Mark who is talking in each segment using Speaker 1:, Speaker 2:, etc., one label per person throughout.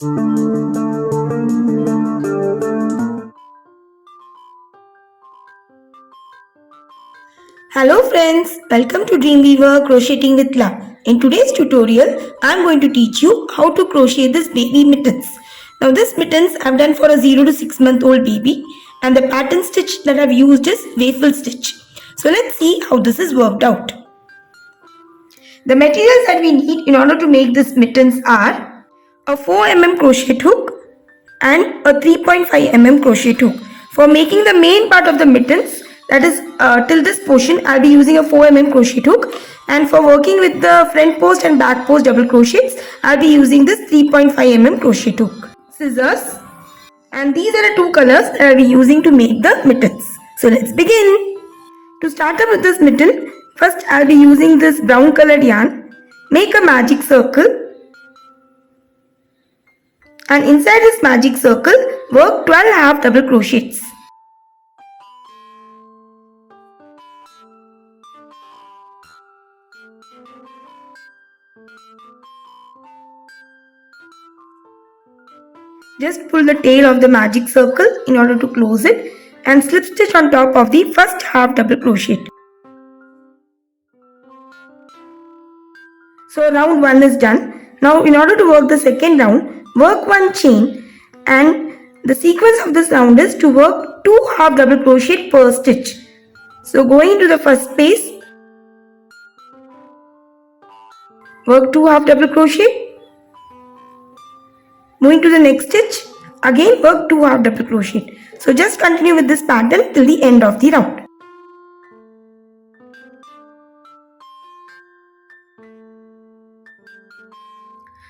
Speaker 1: Hello friends, welcome to Dreamweaver Crocheting with Love. In today's tutorial, I am going to teach you how to crochet this baby mittens. Now this mittens I have done for a 0 to 6 month old baby, and the pattern stitch that I have used is waffle stitch. So let's see how this is worked out. The materials that we need in order to make this mittens are a 4 mm crochet hook and a 3.5 mm crochet hook. For making the main part of the mittens, that is till this portion, I'll be using a 4 mm crochet hook, and for working with the front post and back post double crochets, I'll be using this 3.5 mm crochet hook. Scissors, and these are the two colors that I'll be using to make the mittens. So let's begin. To start up with this mitten, first I'll be using this brown colored yarn. Make a magic circle, and inside this magic circle, work 12 half double crochets. Just pull the tail of the magic circle in order to close it and slip stitch on top of the first half double crochet. So round 1 is done. Now in order to work the second round, work 1 chain, and the sequence of this round is to work 2 half double crochet per stitch. So going into the first space, work 2 half double crochet. Moving to the next stitch, again work 2 half double crochet. So just continue with this pattern till the end of the round.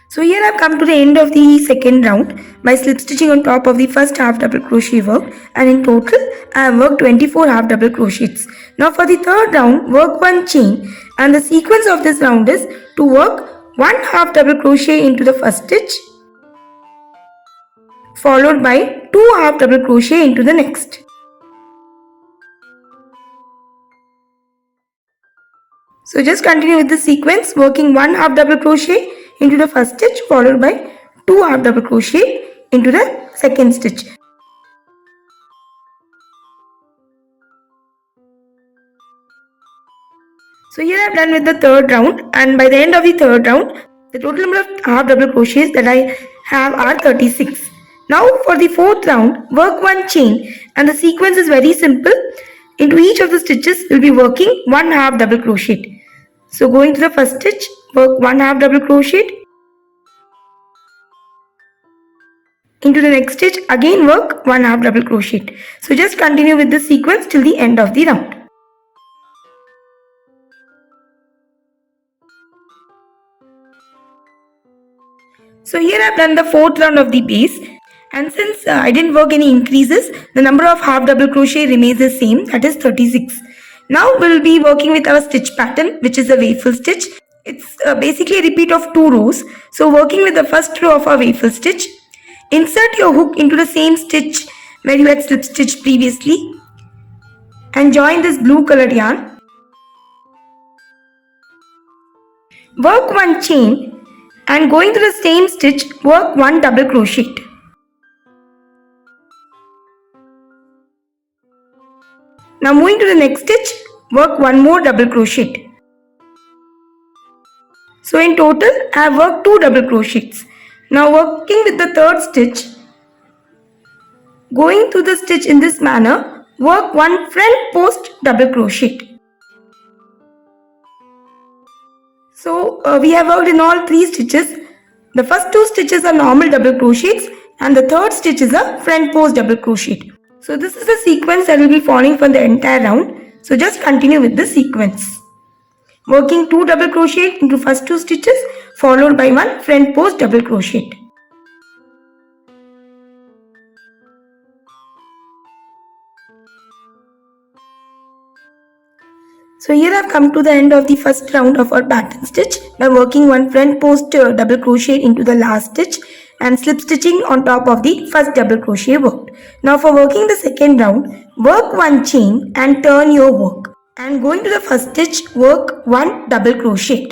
Speaker 1: So here I have come to the end of the second round by slip stitching on top of the first half double crochet work, and in total I have worked 24 half double crochets. Now for the third round, work 1 chain, and the sequence of this round is to work 1 half double crochet into the first stitch, followed by 2 half double crochet into the next. So just continue with the sequence, working 1 half double crochet into the first stitch, followed by 2 half double crochet into the second stitch. So here I have done with the third round, and by the end of the third round, the total number of half double crochets that I have are 36. Now for the fourth round, work 1 chain, and the sequence is very simple. Into each of the stitches, we'll be working 1 half double crochet. So going to the first stitch, work 1 half double crochet. Into the next stitch, again work 1 half double crochet. So just continue with the sequence till the end of the round. So here I have done the fourth round of the base, and since I didn't work any increases, the number of half double crochet remains the same, that is 36. Now we'll be working with our stitch pattern, which is a waffle stitch. It's basically a repeat of 2 rows. So working with the first row of our waffle stitch, insert your hook into the same stitch where you had slip stitched previously, and join this blue colored yarn. Work 1 chain, and going to the same stitch, work 1 double crochet. Now moving to the next stitch, work 1 more double crochet. So in total, I have worked 2 double crochets. Now working with the third stitch, going through the stitch in this manner, work 1 front post double crochet. So we have worked in all 3 stitches. The first 2 stitches are normal double crochets, and the third stitch is a front post double crochet. So this is the sequence that will be following for the entire round. So just continue with the sequence. Working 2 double crochet into first 2 stitches, followed by 1 front post double crochet. So here I have come to the end of the first round of our pattern stitch by working 1 front post double crochet into the last stitch and slip stitching on top of the first double crochet worked. Now for working the second round, work 1 chain and turn your work, and going to the first stitch, work 1 double crochet.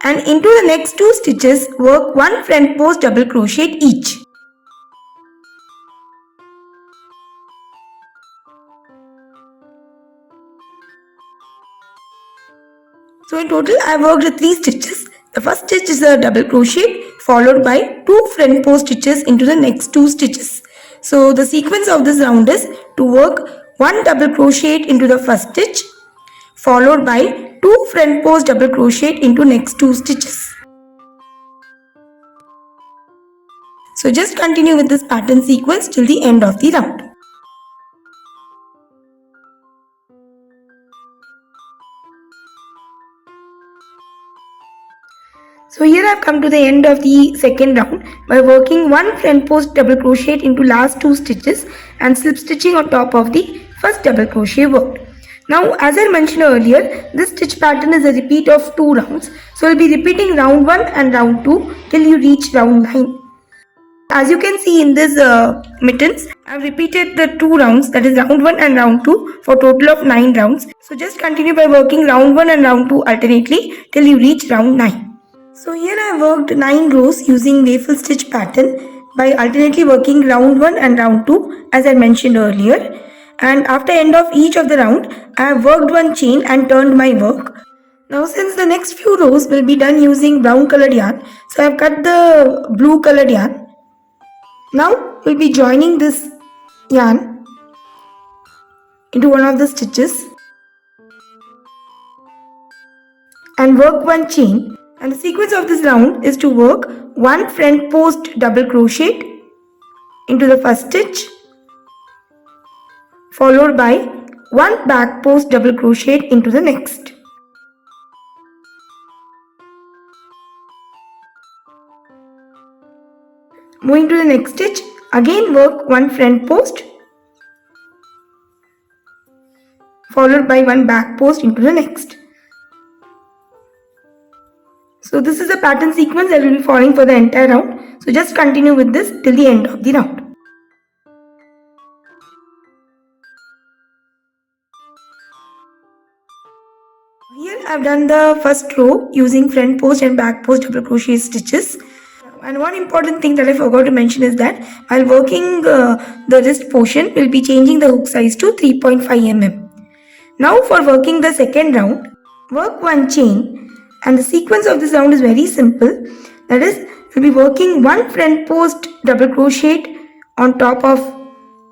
Speaker 1: and into the next 2 stitches work 1 front post double crochet each. So in total I worked 3 stitches. The first stitch is a double crochet followed by 2 front post stitches into the next 2 stitches. So the sequence of this round is to work 1 double crochet into the first stitch followed by 2 front post double crochet into next 2 stitches. So just continue with this pattern sequence till the end of the round. So here I have come to the end of the second round by working 1 front post double crochet into last 2 stitches and slip stitching on top of the first double crochet worked. Now as I mentioned earlier, this stitch pattern is a repeat of 2 rounds. So we'll be repeating round 1 and round 2 till you reach round 9. As you can see in this mittens, I have repeated the 2 rounds, that is round 1 and round 2 for a total of 9 rounds. So just continue by working round 1 and round 2 alternately till you reach round 9. So here I worked 9 rows using waffle stitch pattern by alternately working round 1 and round 2 as I mentioned earlier. And after end of each of the round, I have worked 1 chain and turned my work. Now since the next few rows will be done using brown colored yarn, so I have cut the blue colored yarn. Now we'll be joining this yarn into one of the stitches and work 1 chain. And the sequence of this round is to work 1 front post double crochet into the first stitch followed by 1 back post double crochet into the next. Moving to the next stitch, again work 1 front post followed by 1 back post into the next. So this is a pattern sequence that will be following for the entire round. So just continue with this till the end of the round. Here I have done the first row using front post and back post double crochet stitches. And one important thing that I forgot to mention is that while working the wrist portion, we'll be changing the hook size to 3.5 mm. Now for working the second round, work 1 chain. And the sequence of this round is very simple. That is, we'll be working 1 front post double crochet on top of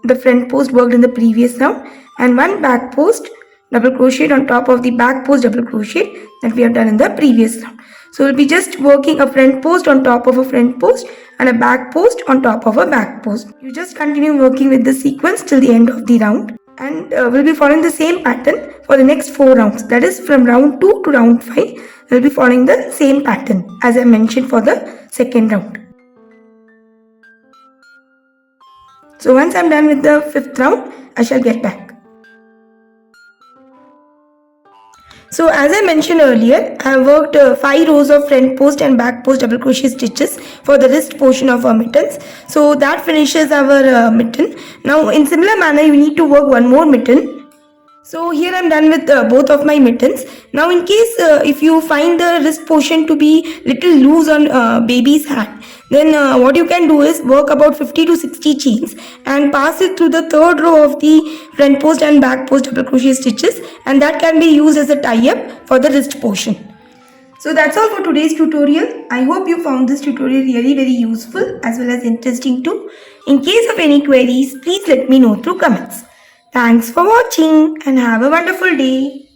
Speaker 1: the front post worked in the previous round and 1 back post double crochet on top of the back post double crochet that we have done in the previous round. So we'll be just working a front post on top of a front post and a back post on top of a back post. You just continue working with the sequence till the end of the round. And we'll be following the same pattern for the next 4 rounds. That is from round 2 to round 5. We'll be following the same pattern as I mentioned for the second round. So once I'm done with the 5th round, I shall get back. So as I mentioned earlier, I have worked 5 rows of front post and back post double crochet stitches for the wrist portion of our mittens. So that finishes our mitten. Now in similar manner, you need to work 1 more mitten. So here I am done with both of my mittens. Now in case if you find the wrist portion to be little loose on baby's hand, then what you can do is work about 50 to 60 chains and pass it through the 3rd row of the front post and back post double crochet stitches, and that can be used as a tie-up for the wrist portion. So that's all for today's tutorial. I hope you found this tutorial really very useful as well as interesting too. In case of any queries, please let me know through comments. Thanks for watching and have a wonderful day.